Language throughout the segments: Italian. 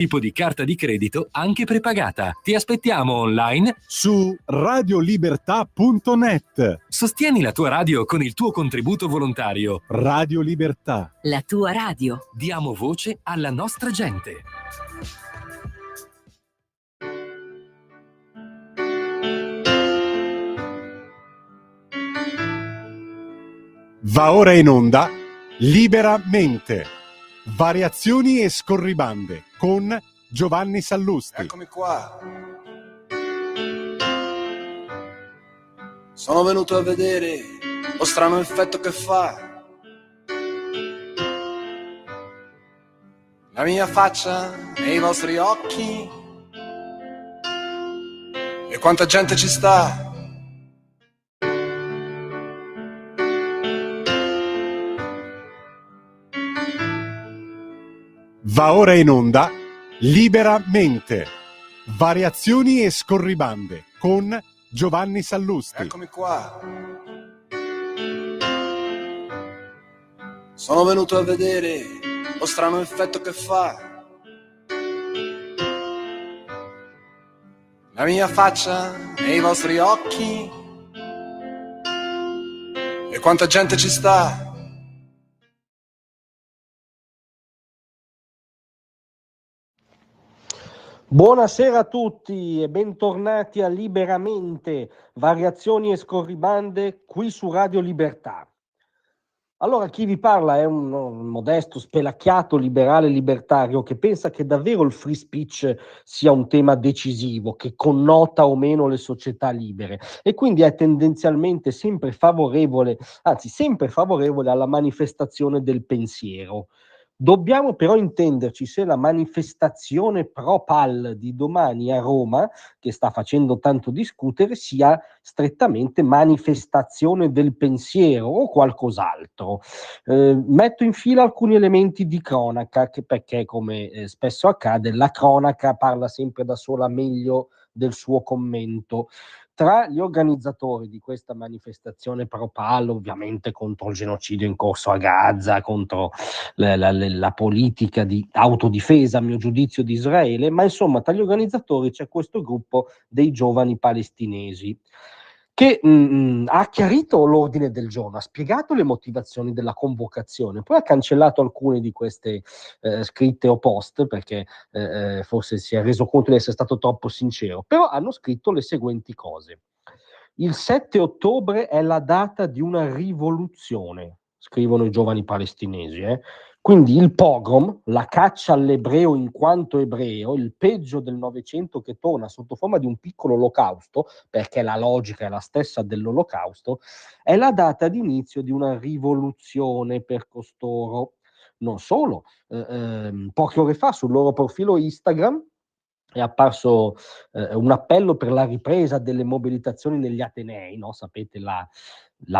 tipo di carta di credito anche prepagata. Ti aspettiamo online su radiolibertà.net. Sostieni la tua radio con il tuo contributo volontario. Radio Libertà. La tua radio. Diamo voce alla nostra gente. Va ora in onda Liberamente. Variazioni e scorribande con Giovanni Sallusti. Eccomi qua. Sono venuto a vedere lo strano effetto che fa la mia faccia nei vostri occhi e quanta gente ci sta. Va ora in onda Liberamente. Variazioni e scorribande con Giovanni Sallusti. Eccomi qua. Sono venuto a vedere lo strano effetto che fa la mia faccia nei vostri occhi e quanta gente ci sta. Buonasera a tutti e bentornati a Liberamente, variazioni e scorribande qui su Radio Libertà. Allora, chi vi parla è un modesto, spelacchiato liberale libertario che pensa che davvero il free speech sia un tema decisivo, che connota o meno le società libere e quindi è tendenzialmente sempre favorevole, anzi sempre favorevole alla manifestazione del pensiero. Dobbiamo però intenderci se la manifestazione pro-PAL di domani a Roma, che sta facendo tanto discutere, sia strettamente manifestazione del pensiero o qualcos'altro. Metto in fila alcuni elementi di cronaca, perché come spesso accade, la cronaca parla sempre da sola meglio del suo commento. Tra gli organizzatori di questa manifestazione pro-PAL, ovviamente contro il genocidio in corso a Gaza, contro la politica di autodifesa, a mio giudizio, di Israele, ma insomma tra gli organizzatori c'è questo gruppo dei giovani palestinesi che ha chiarito l'ordine del giorno, ha spiegato le motivazioni della convocazione, poi ha cancellato alcune di queste scritte o post perché forse si è reso conto di essere stato troppo sincero, però hanno scritto le seguenti cose. Il 7 ottobre è la data di una rivoluzione, scrivono i giovani palestinesi. Quindi il pogrom, la caccia all'ebreo in quanto ebreo, il peggio del Novecento che torna sotto forma di un piccolo olocausto, perché la logica è la stessa dell'olocausto, è la data di inizio di una rivoluzione per costoro. Non solo, poche ore fa sul loro profilo Instagram è apparso un appello per la ripresa delle mobilitazioni negli Atenei, no? Sapete la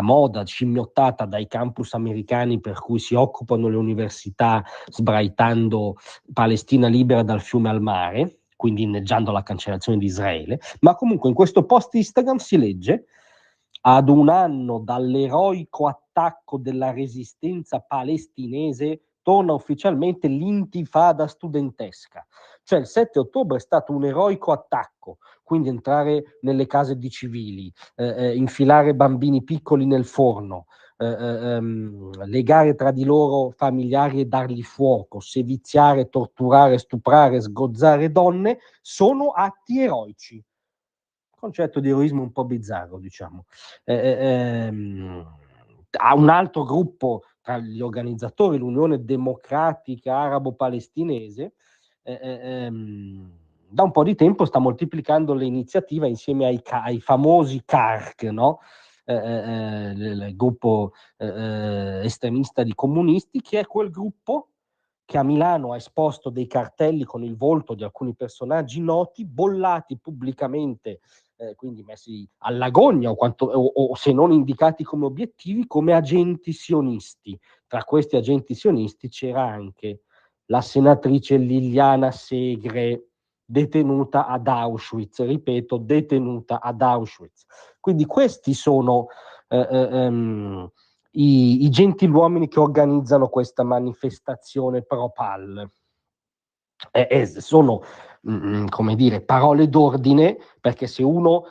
moda scimmiottata dai campus americani per cui si occupano le università sbraitando Palestina libera dal fiume al mare, quindi inneggiando la cancellazione di Israele, ma comunque in questo post Instagram si legge: ad un anno dall'eroico attacco della resistenza palestinese torna ufficialmente l'intifada studentesca. Cioè il 7 ottobre è stato un eroico attacco, quindi entrare nelle case di civili, infilare bambini piccoli nel forno, legare tra di loro familiari e dargli fuoco, seviziare, torturare, stuprare, sgozzare donne, sono atti eroici. Concetto di eroismo un po' bizzarro, diciamo. A un altro gruppo tra gli organizzatori, l'Unione Democratica Arabo-Palestinese, da un po' di tempo sta moltiplicando le iniziative insieme ai famosi CARC, no? Il gruppo estremista di comunisti, che è quel gruppo che a Milano ha esposto dei cartelli con il volto di alcuni personaggi noti, bollati pubblicamente, quindi messi all'agonia o se non indicati come obiettivi, come agenti sionisti. Tra questi agenti sionisti c'era anche la senatrice Liliana Segre, detenuta ad Auschwitz, ripeto, detenuta ad Auschwitz. Quindi questi sono i gentiluomini che organizzano questa manifestazione pro-PAL. sono come dire, parole d'ordine, perché se uno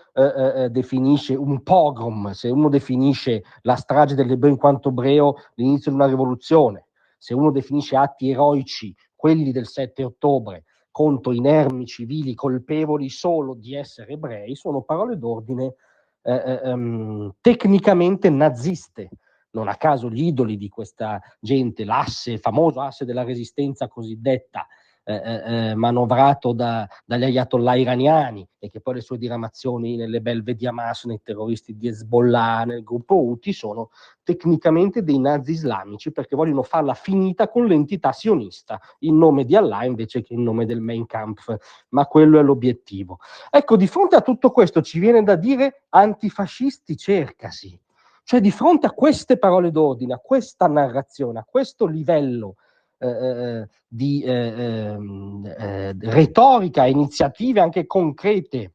definisce un pogrom, se uno definisce la strage dell'Ebreo in quanto ebreo l'inizio di una rivoluzione, se uno definisce atti eroici quelli del 7 ottobre contro inermi civili colpevoli solo di essere ebrei, sono parole d'ordine tecnicamente naziste. Non a caso gli idoli di questa gente, l'asse, il famoso asse della resistenza cosiddetta, manovrato dagli ayatollah iraniani, e che poi le sue diramazioni nelle belve di Hamas, nei terroristi di Hezbollah, nel gruppo Houthi, sono tecnicamente dei nazi islamici, perché vogliono farla finita con l'entità sionista, in nome di Allah invece che in nome del Mein Kampf, ma quello è l'obiettivo. Ecco, di fronte a tutto questo ci viene da dire: antifascisti cercasi. Cioè, di fronte a queste parole d'ordine, a questa narrazione, a questo livello di retorica e iniziative anche concrete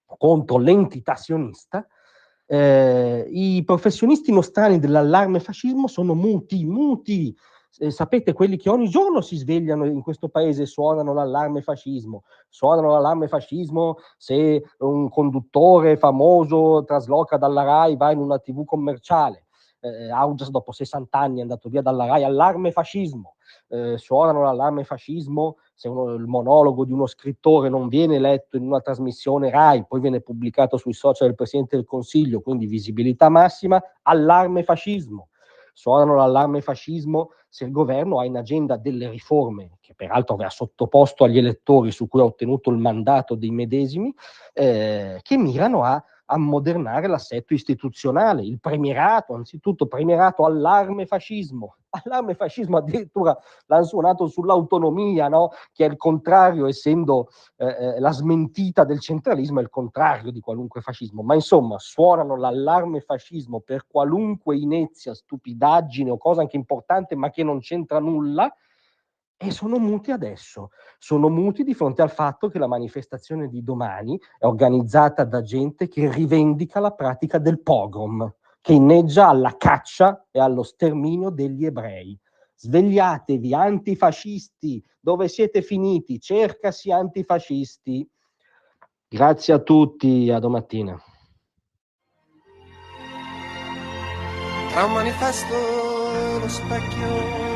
contro l'entità sionista, i professionisti nostrani dell'allarme fascismo sono muti. Sapete, quelli che ogni giorno si svegliano in questo paese suonano l'allarme fascismo se un conduttore famoso trasloca dalla Rai, va in una TV commerciale. Augias dopo 60 anni è andato via dalla Rai, allarme fascismo. Suonano l'allarme fascismo se il monologo di uno scrittore non viene letto in una trasmissione Rai, poi viene pubblicato sui social del Presidente del Consiglio, quindi visibilità massima, allarme fascismo. Suonano l'allarme fascismo se il governo ha in agenda delle riforme, che peraltro aveva sottoposto agli elettori, su cui ha ottenuto il mandato dei medesimi, che mirano a ammodernare l'assetto istituzionale, il premierato, anzitutto premierato, allarme fascismo addirittura l'hanno suonato sull'autonomia, no? Che è il contrario, essendo la smentita del centralismo, è il contrario di qualunque fascismo, ma insomma suonano l'allarme fascismo per qualunque inezia, stupidaggine o cosa anche importante ma che non c'entra nulla, e sono muti adesso. Sono muti di fronte al fatto che la manifestazione di domani è organizzata da gente che rivendica la pratica del pogrom, che inneggia alla caccia e allo sterminio degli ebrei. Svegliatevi, antifascisti, dove siete finiti? Cercasi, antifascisti. Grazie a tutti, a domattina. Tra un manifesto e lo specchio